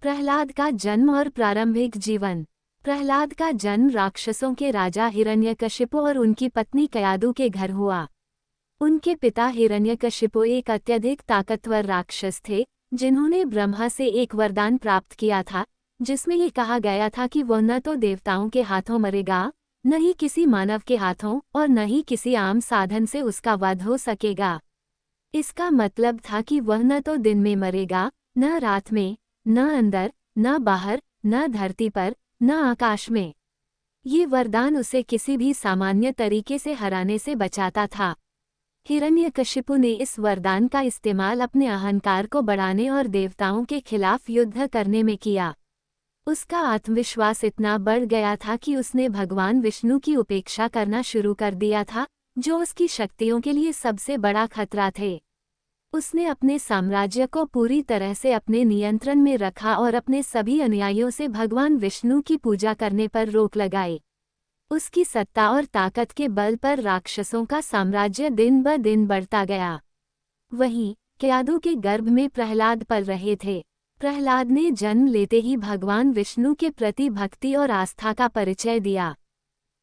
प्रहलाद का जन्म और प्रारंभिक जीवन। प्रहलाद का जन्म राक्षसों के राजा हिरण्यकशिपु और उनकी पत्नी कयादु के घर हुआ। उनके पिता हिरण्यकशिपु एक अत्यधिक ताकतवर राक्षस थे, जिन्होंने ब्रह्मा से एक वरदान प्राप्त किया था, जिसमें ये कहा गया था कि वह न तो देवताओं के हाथों मरेगा, न ही किसी मानव के हाथों, और न ही किसी आम साधन से उसका वध हो सकेगा। इसका मतलब था कि वह न तो दिन में मरेगा, न रात में, न अंदर, न बाहर, न धरती पर, न आकाश में। ये वरदान उसे किसी भी सामान्य तरीके से हराने से बचाता था। हिरण्यकशिपु ने इस वरदान का इस्तेमाल अपने अहंकार को बढ़ाने और देवताओं के खिलाफ युद्ध करने में किया। उसका आत्मविश्वास इतना बढ़ गया था कि उसने भगवान विष्णु की उपेक्षा करना शुरू कर दिया था, जो उसकी शक्तियों के लिए सबसे बड़ा खतरा थे। उसने अपने साम्राज्य को पूरी तरह से अपने नियंत्रण में रखा और अपने सभी अनुयायियों से भगवान विष्णु की पूजा करने पर रोक लगाई। उसकी सत्ता और ताकत के बल पर राक्षसों का साम्राज्य दिन ब दिन बढ़ता गया। वहीं कयादु के गर्भ में प्रहलाद पल रहे थे। प्रहलाद ने जन्म लेते ही भगवान विष्णु के प्रति भक्ति और आस्था का परिचय दिया।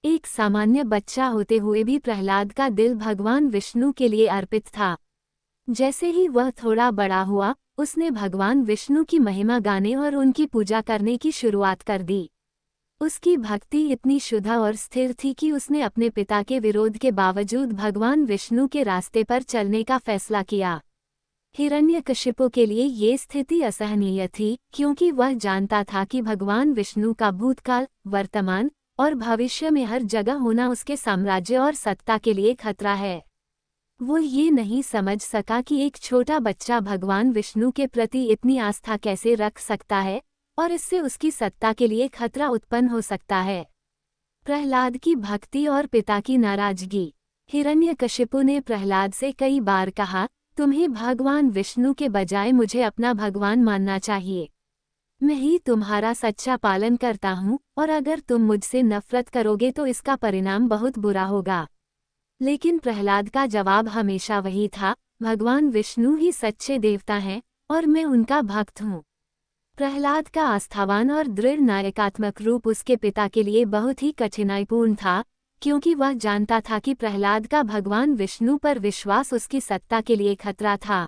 एक सामान्य बच्चा होते हुए भी प्रहलाद का दिल भगवान विष्णु के लिए अर्पित था। जैसे ही वह थोड़ा बड़ा हुआ, उसने भगवान विष्णु की महिमा गाने और उनकी पूजा करने की शुरुआत कर दी। उसकी भक्ति इतनी शुद्ध और स्थिर थी कि उसने अपने पिता के विरोध के बावजूद भगवान विष्णु के रास्ते पर चलने का फैसला किया। हिरण्यकशिपु के लिए ये स्थिति असहनीय थी, क्योंकि वह जानता था कि भगवान विष्णु का भूतकाल, वर्तमान और भविष्य में हर जगह होना उसके साम्राज्य और सत्ता के लिए खतरा है। वो ये नहीं समझ सका कि एक छोटा बच्चा भगवान विष्णु के प्रति इतनी आस्था कैसे रख सकता है, और इससे उसकी सत्ता के लिए खतरा उत्पन्न हो सकता है। प्रहलाद की भक्ति और पिता की नाराजगी। हिरण्यकशिपु ने प्रहलाद से कई बार कहा, तुम्हें भगवान विष्णु के बजाय मुझे अपना भगवान मानना चाहिए। मैं ही तुम्हारा सच्चा पालन करता हूँ, और अगर तुम मुझसे नफरत करोगे तो इसका परिणाम बहुत बुरा होगा। लेकिन प्रहलाद का जवाब हमेशा वही था, भगवान विष्णु ही सच्चे देवता हैं, और मैं उनका भक्त हूँ। प्रहलाद का आस्थावान और दृढ़ नायकात्मक रूप उसके पिता के लिए बहुत ही कठिनाईपूर्ण था, क्योंकि वह जानता था कि प्रहलाद का भगवान विष्णु पर विश्वास उसकी सत्ता के लिए खतरा था।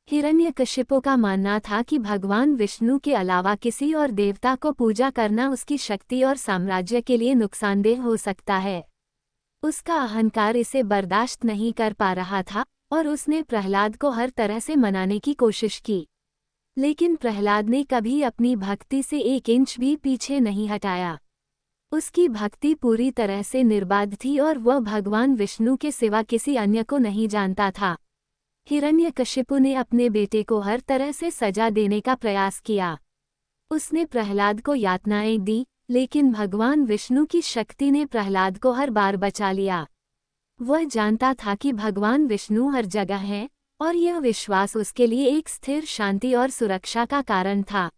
हिरण्यकशिपु का मानना था कि भगवान विष्णु के अलावा किसी और देवता को पूजा करना उसकी शक्ति और साम्राज्य के लिए नुकसानदेह हो सकता है। उसका अहंकार इसे बर्दाश्त नहीं कर पा रहा था, और उसने प्रहलाद को हर तरह से मनाने की कोशिश की। लेकिन प्रहलाद ने कभी अपनी भक्ति से एक इंच भी पीछे नहीं हटाया। उसकी भक्ति पूरी तरह से निर्बाध थी और वह भगवान विष्णु के सिवा किसी अन्य को नहीं जानता था। हिरण्यकशिपु ने अपने बेटे को हर तरह से सजा देने का प्रयास किया। उसने प्रहलाद को यातनाएं दी, लेकिन भगवान विष्णु की शक्ति ने प्रहलाद को हर बार बचा लिया। वह जानता था कि भगवान विष्णु हर जगह हैं, और यह विश्वास उसके लिए एक स्थिर शांति और सुरक्षा का कारण था।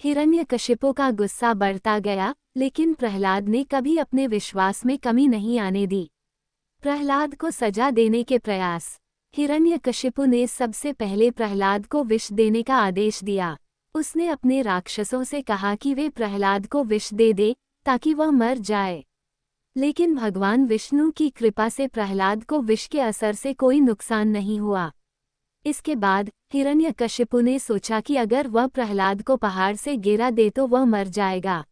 हिरण्यकशिपु का गुस्सा बढ़ता गया, लेकिन प्रहलाद ने कभी अपने विश्वास में कमी नहीं आने दी। प्रहलाद को सजा देने के प्रयास। हिरण्यकशिपु ने सबसे पहले प्रहलाद को विष देने का आदेश दिया। उसने अपने राक्षसों से कहा कि वे प्रहलाद को विष दे दे, ताकि वह मर जाए। लेकिन भगवान विष्णु की कृपा से प्रहलाद को विष के असर से कोई नुकसान नहीं हुआ। इसके बाद हिरण्यकशिपु ने सोचा कि अगर वह प्रहलाद को पहाड़ से गिरा दे तो वह मर जाएगा।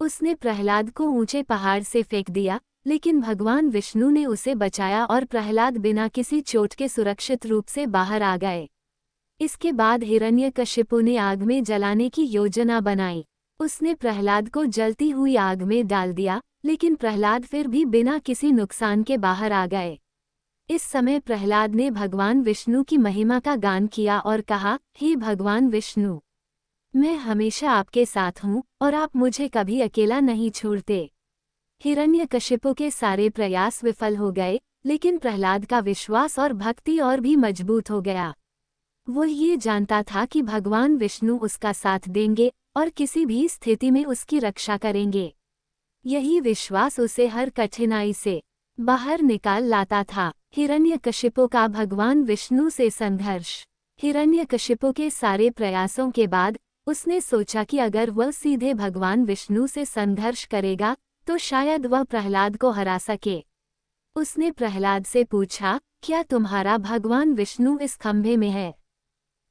उसने प्रहलाद को ऊंचे पहाड़ से फेंक दिया, लेकिन भगवान विष्णु ने उसे बचाया और प्रहलाद बिना किसी चोट के सुरक्षित रूप से बाहर आ गए। इसके बाद हिरण्यकशिपु ने आग में जलाने की योजना बनाई। उसने प्रहलाद को जलती हुई आग में डाल दिया, लेकिन प्रहलाद फिर भी बिना किसी नुकसान के बाहर आ गए। इस समय प्रहलाद ने भगवान विष्णु की महिमा का गान किया और कहा, हे भगवान विष्णु, मैं हमेशा आपके साथ हूँ और आप मुझे कभी अकेला नहीं छोड़ते। हिरण्यकशिपु के सारे प्रयास विफल हो गए, लेकिन प्रहलाद का विश्वास और भक्ति और भी मजबूत हो गया। वो ये जानता था कि भगवान विष्णु उसका साथ देंगे और किसी भी स्थिति में उसकी रक्षा करेंगे। यही विश्वास उसे हर कठिनाई से बाहर निकाल लाता था। हिरण्यकशिपु का भगवान विष्णु से संघर्ष। हिरण्यकशिपु के सारे प्रयासों के बाद उसने सोचा कि अगर वह सीधे भगवान विष्णु से संघर्ष करेगा तो शायद वह प्रहलाद को हरा सके। उसने प्रहलाद से पूछा, क्या तुम्हारा भगवान विष्णु इस खंभे में है?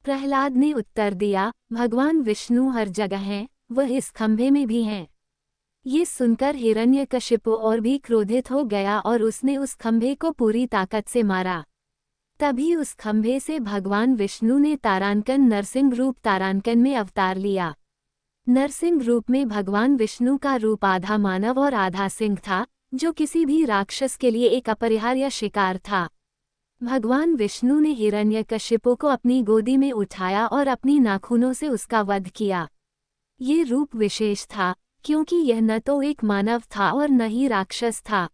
प्रहलाद ने उत्तर दिया, भगवान विष्णु हर जगह हैं, वह इस खंभे में भी हैं। ये सुनकर हिरण्यकशिपु और भी क्रोधित हो गया और उसने उस खंभे को पूरी ताकत से मारा। तभी उस खंभे से भगवान विष्णु ने तारांकन नरसिंह रूप तारांकन में अवतार लिया। नरसिंह रूप में भगवान विष्णु का रूप आधा मानव और आधा सिंह था, जो किसी भी राक्षस के लिए एक अपरिहार्य शिकार था। भगवान विष्णु ने हिरण्यकशिपु को अपनी गोदी में उठाया और अपनी नाखूनों से उसका वध किया। ये रूप विशेष था, क्योंकि यह न तो एक मानव था और न ही राक्षस था।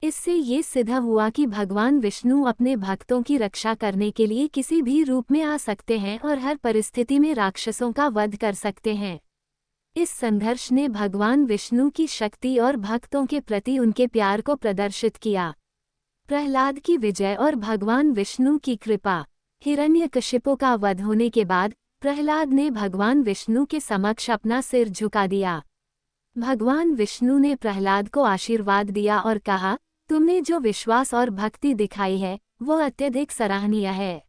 इससे ये सिद्ध हुआ कि भगवान विष्णु अपने भक्तों की रक्षा करने के लिए किसी भी रूप में आ सकते हैं और हर परिस्थिति में राक्षसों का वध कर सकते हैं। इस संघर्ष ने भगवान विष्णु की शक्ति और भक्तों के प्रति उनके प्यार को प्रदर्शित किया। प्रहलाद की विजय और भगवान विष्णु की कृपा। हिरण्यकशिपु का वध होने के बाद प्रहलाद ने भगवान विष्णु के समक्ष अपना सिर झुका दिया। भगवान विष्णु ने प्रहलाद को आशीर्वाद दिया और कहा, तुमने जो विश्वास और भक्ति दिखाई है वह अत्यधिक सराहनीय है।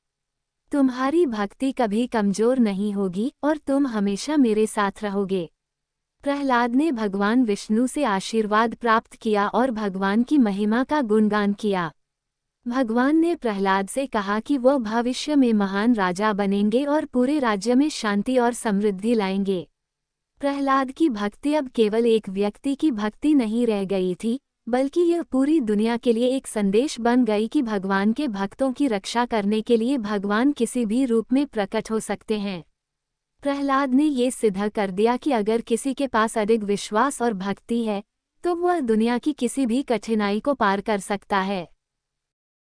तुम्हारी भक्ति कभी कमजोर नहीं होगी और तुम हमेशा मेरे साथ रहोगे। प्रहलाद ने भगवान विष्णु से आशीर्वाद प्राप्त किया और भगवान की महिमा का गुणगान किया। भगवान ने प्रहलाद से कहा कि वह भविष्य में महान राजा बनेंगे और पूरे राज्य में शांति और समृद्धि लाएंगे। प्रहलाद की भक्ति अब केवल एक व्यक्ति की भक्ति नहीं रह गई थी, बल्कि यह पूरी दुनिया के लिए एक संदेश बन गई कि भगवान के भक्तों की रक्षा करने के लिए भगवान किसी भी रूप में प्रकट हो सकते हैं। प्रहलाद ने ये सिद्ध कर दिया कि अगर किसी के पास अधिक विश्वास और भक्ति है तो वह दुनिया की किसी भी कठिनाई को पार कर सकता है।